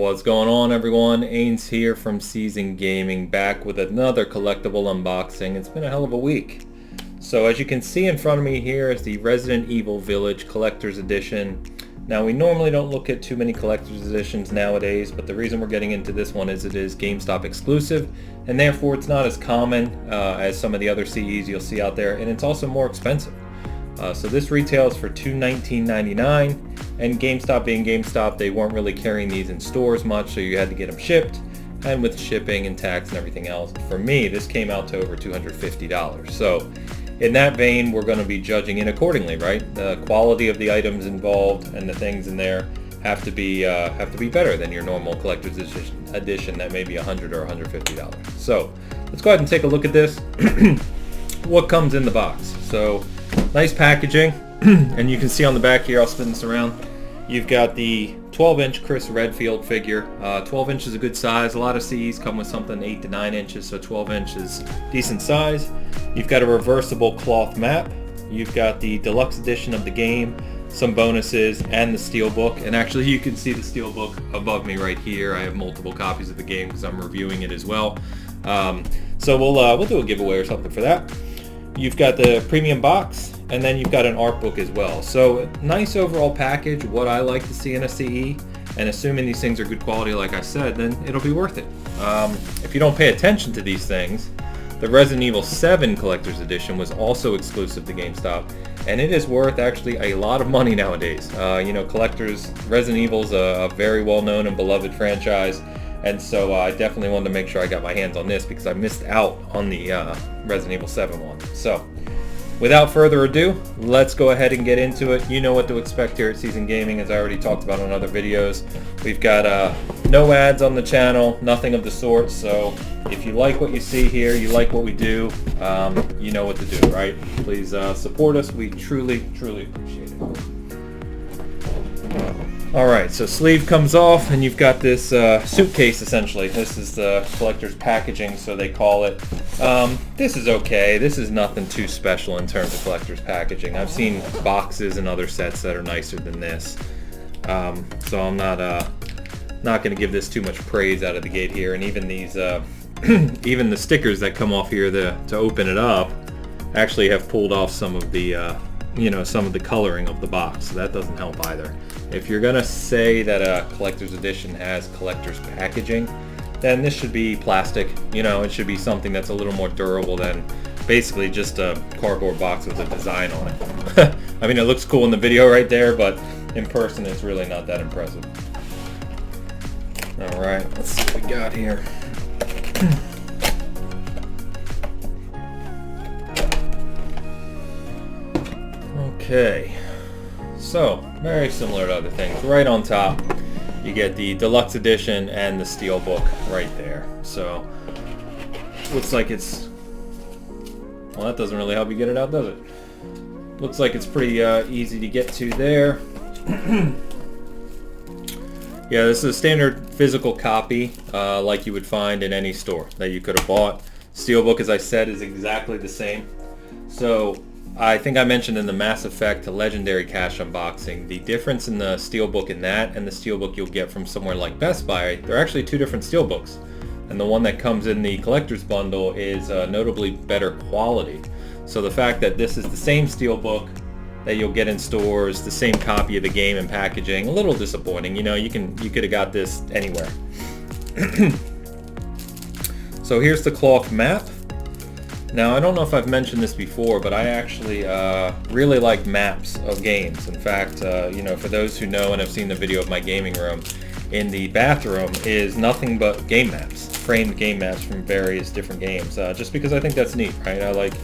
What's going on, everyone? Ains here from Season Gaming, back with another collectible unboxing. It's been a hell of a week. So as you can see in front of me here is the Resident Evil Village Collector's Edition. Now we normally don't look at too many collector's editions nowadays, but the reason we're getting into this one is it is Gamestop exclusive, and therefore it's not as common as some of the other CEs you'll see out there, and it's also more expensive. So this retails for $219.99, and GameStop being GameStop, they weren't really carrying these in stores much, so you had to get them shipped, and with shipping and tax and everything else, for me this came out to over $250. So in that vein, we're going to be judging it accordingly, right? The quality of the items involved and the things in there have to be better than your normal collector's edition that may be $100 or $150. So let's go ahead and take a look at this. What comes in the box? So nice packaging, and you can see on the back here, I'll spin this around, you've got the 12-inch Chris Redfield figure. 12 inch is a good size. A lot of CEs come with something 8 to 9 inches, so 12 inch is decent size. You've got a reversible cloth map. You've got the deluxe edition of the game, some bonuses, and the steelbook. And actually, you can see the steelbook above me right here. I have multiple copies of the game because I'm reviewing it as well. So we'll do a giveaway or something for that. You've got the premium box, and then you've got an art book as well. So nice overall package, what I like to see in a CE, and assuming these things are good quality like I said, then it'll be worth it. If you don't pay attention to these things, the Resident Evil 7 Collector's Edition was also exclusive to GameStop, and it is worth actually a lot of money nowadays. You know, collectors, Resident Evil's a very well-known and beloved franchise, and so I definitely wanted to make sure I got my hands on this because I missed out on the Resident Evil 7 one. So without further ado, let's go ahead and get into it. You know what to expect here at Season Gaming, as I already talked about on other videos. We've got no ads on the channel, nothing of the sort, so if you like what you see here, you like what we do, you know what to do, right? Please support us. We truly appreciate it. Alright, so sleeve comes off, and you've got this suitcase essentially. This is the collector's packaging, so they call it. This is okay. This is nothing too special in terms of collector's packaging. I've seen boxes and other sets that are nicer than this. So I'm not going to give this too much praise out of the gate here. And even these, even the stickers that come off here to open it up, actually have pulled off some of the, some of the coloring of the box. So that doesn't help either. If you're gonna say that a collector's edition has collector's packaging, then this should be plastic. You know, it should be something that's a little more durable than basically just a cardboard box with a design on it. I mean, it looks cool in the video right there, but in person it's really not that impressive. Alright, let's see what we got here. Okay. So, very similar to other things. Right on top, you get the deluxe edition and the steelbook right there. So, looks like it's... Well, that doesn't really help you get it out, does it? Looks like it's pretty easy to get to there. Yeah, this is a standard physical copy, like you would find in any store that you could have bought. Steelbook, as I said, is exactly the same. So, I think I mentioned in the Mass Effect Legendary Cash unboxing, the difference in the steelbook in that and the steelbook you'll get from somewhere like Best Buy, they're actually two different steelbooks. And the one that comes in the collector's bundle is notably better quality. So the fact that this is the same steelbook that you'll get in stores, the same copy of the game and packaging, a little disappointing. You know, you could have got this anywhere. So here's the cloth map. Now, I don't know if I've mentioned this before, but I actually really like maps of games. In fact, for those who know and have seen the video of my gaming room, in the bathroom is nothing but game maps, framed game maps from various different games, just because I think that's neat, right? I like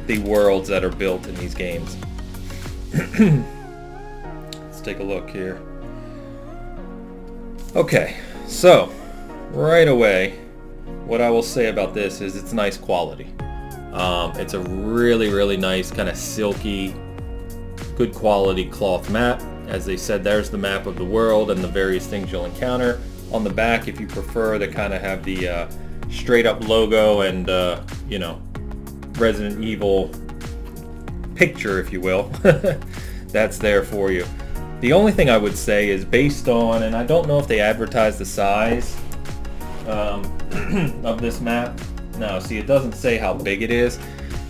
the worlds that are built in these games. Let's take a look here. Okay, so right away, what I will say about this is it's nice quality. It's a really nice kind of silky, good quality cloth map. As they said, there's the map of the world and the various things you'll encounter. On the back, if you prefer, they kind of have the straight up logo and Resident Evil picture, if you will. That's there for you. The only thing I would say is based on, and I don't know if they advertise the size of this map. No, see, it doesn't say how big it is,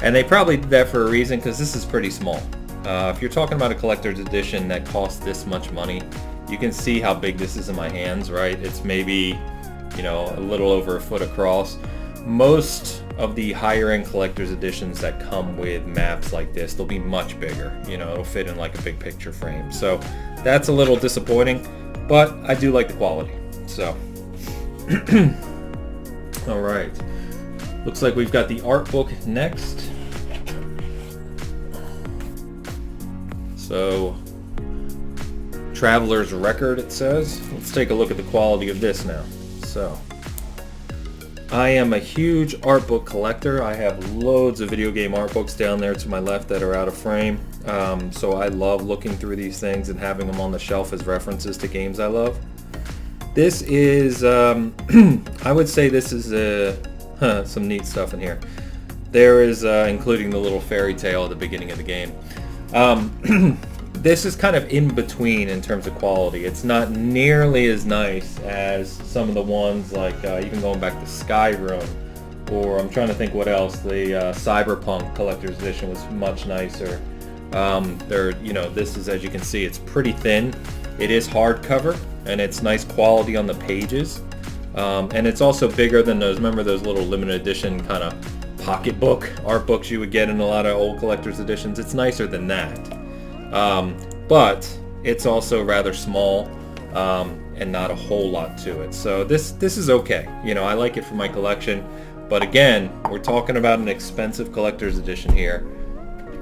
and they probably did that for a reason, because this is pretty small. If you're talking about a collector's edition that costs this much money, you can see how big this is in my hands, right? It's maybe, you know, a little over a foot across. Most of the higher end collector's editions that come with maps like this, they'll be much bigger. You know, it'll fit in like a big picture frame. So that's a little disappointing, but I do like the quality. So, all right. Looks like we've got the art book next. So, Traveler's Record, it says. Let's take a look at the quality of this now. So, I am a huge art book collector. I have loads of video game art books down there to my left that are out of frame. So I love looking through these things and having them on the shelf as references to games I love. This is, I would say this is some neat stuff in here. There is, including the little fairy tale at the beginning of the game. This is kind of in between in terms of quality. It's not nearly as nice as some of the ones like even going back to Skyrim, or I'm trying to think what else. The Cyberpunk Collector's Edition was much nicer. You know, this is, as you can see, it's pretty thin. It is hardcover, and it's nice quality on the pages. And it's also bigger than those. Remember those little limited edition kind of pocketbook art books you would get in a lot of old collector's editions? It's nicer than that. But it's also rather small, and not a whole lot to it. So this is okay. You know, I like it for my collection. But again, we're talking about an expensive collector's edition here.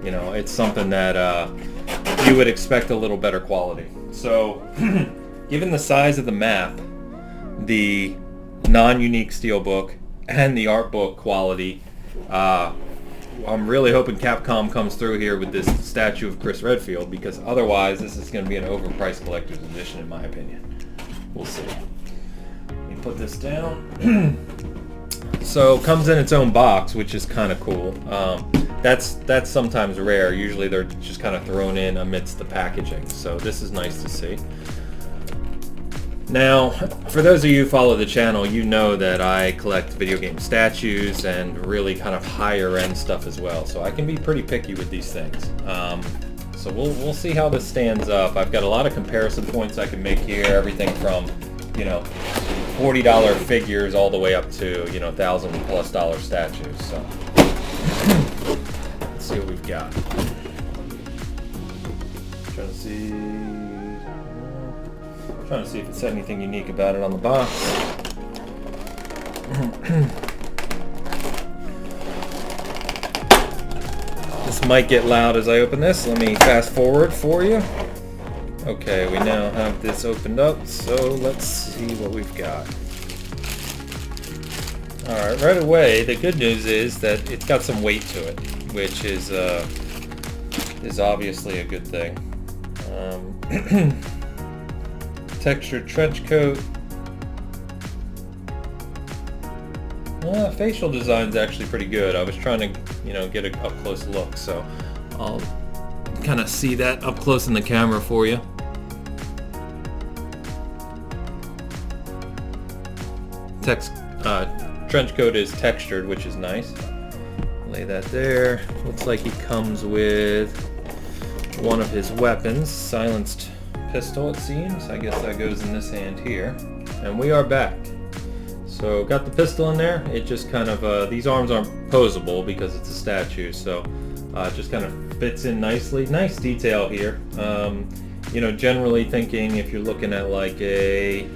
You know, it's something that you would expect a little better quality. So, given the size of the map, the non-unique steelbook, and the art book quality, I'm really hoping Capcom comes through here with this statue of Chris Redfield, because otherwise this is going to be an overpriced collector's edition in my opinion. We'll see. Let me put this down. So it comes in its own box, which is kind of cool. That's sometimes rare. Usually they're just kind of thrown in amidst the packaging. So this is nice to see. Now, for those of you who follow the channel, you know that I collect video game statues and really kind of higher end stuff as well. So I can be pretty picky with these things. So we'll see how this stands up. I've got a lot of comparison points I can make here. Everything from, you know, $40 figures all the way up to, you know, $1,000+ statues. So let's see what we've got. Trying to see if it said anything unique about it on the box. This might get loud as I open this. Let me fast forward for you. Okay, we now have this opened up, so let's see what we've got. Alright, right away, the good news is that it's got some weight to it, which is obviously a good thing. Textured trench coat. Facial design's actually pretty good. I was trying to, you know, get a up close look, so I'll kind of see that up close in the camera for you. Trench coat is textured, which is nice. Lay that there. Looks like he comes with one of his weapons, silenced pistol, it seems. I guess that goes in this hand here. And we are back. So got the pistol in there. It just kind of, these arms aren't posable because it's a statue, so it just kind of fits in nicely. Nice detail here. You know, generally thinking if you're looking at like a,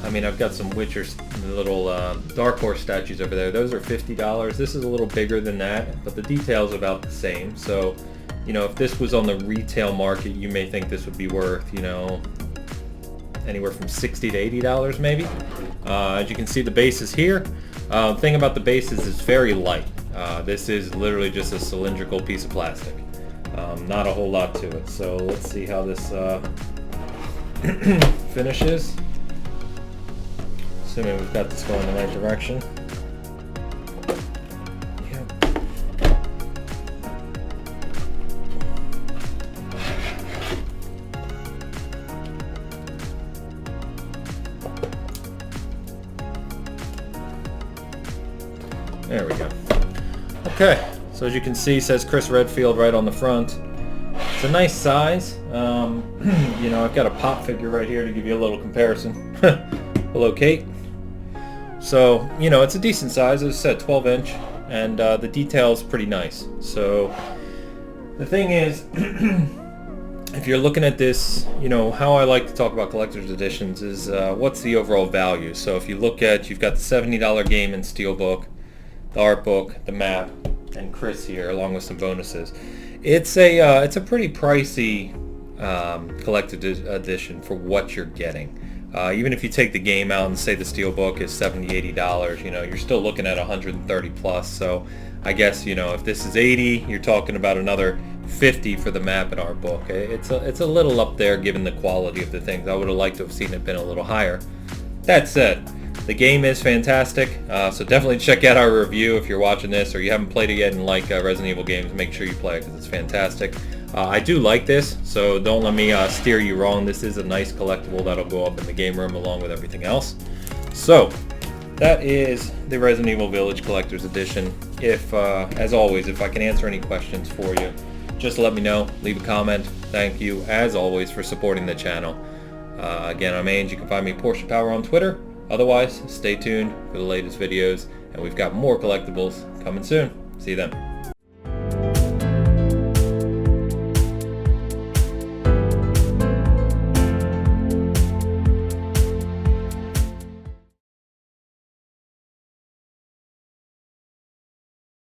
I mean, I've got some Witcher little Dark Horse statues over there. Those are $50. This is a little bigger than that, but the detail's about the same. So, you know, if this was on the retail market, you may think this would be worth, you know, anywhere from $60 to $80 maybe. As you can see, the base is here. Thing about the base is it's very light. This is literally just a cylindrical piece of plastic. Not a whole lot to it. So let's see how this finishes. Assuming we've got this going in the right direction. There we go. Okay, so as you can see, it says Chris Redfield right on the front. It's a nice size. You know, I've got a pop figure right here to give you a little comparison. Hello, Kate. So, you know, it's a decent size. As I said, 12 inch, and the detail's pretty nice. So, the thing is, if you're looking at this, you know, how I like to talk about collector's editions is what's the overall value. So if you look at, you've got the $70 game and steelbook, the art book, the map, and Chris here, along with some bonuses. It's a pretty pricey collector's edition for what you're getting. Even if you take the game out and say the steelbook is $70, $80, you know, you're still looking at 130 plus. So I guess, you know, if this is 80, you're talking about another 50 for the map and art book. It's a little up there given the quality of the things. I would have liked to have seen it been a little higher. That said, the game is fantastic, so definitely check out our review if you're watching this or you haven't played it yet and like Resident Evil games. Make sure you play it because it's fantastic. I do like this, so don't let me steer you wrong. This is a nice collectible that'll go up in the game room along with everything else. So that is the Resident Evil Village Collector's Edition. If, as always, if I can answer any questions for you, just let me know. Leave a comment. Thank you, as always, for supporting the channel. Again, I'm Ains. You can find me Porsche Power on Twitter. Otherwise, stay tuned for the latest videos, and we've got more collectibles coming soon. See you then.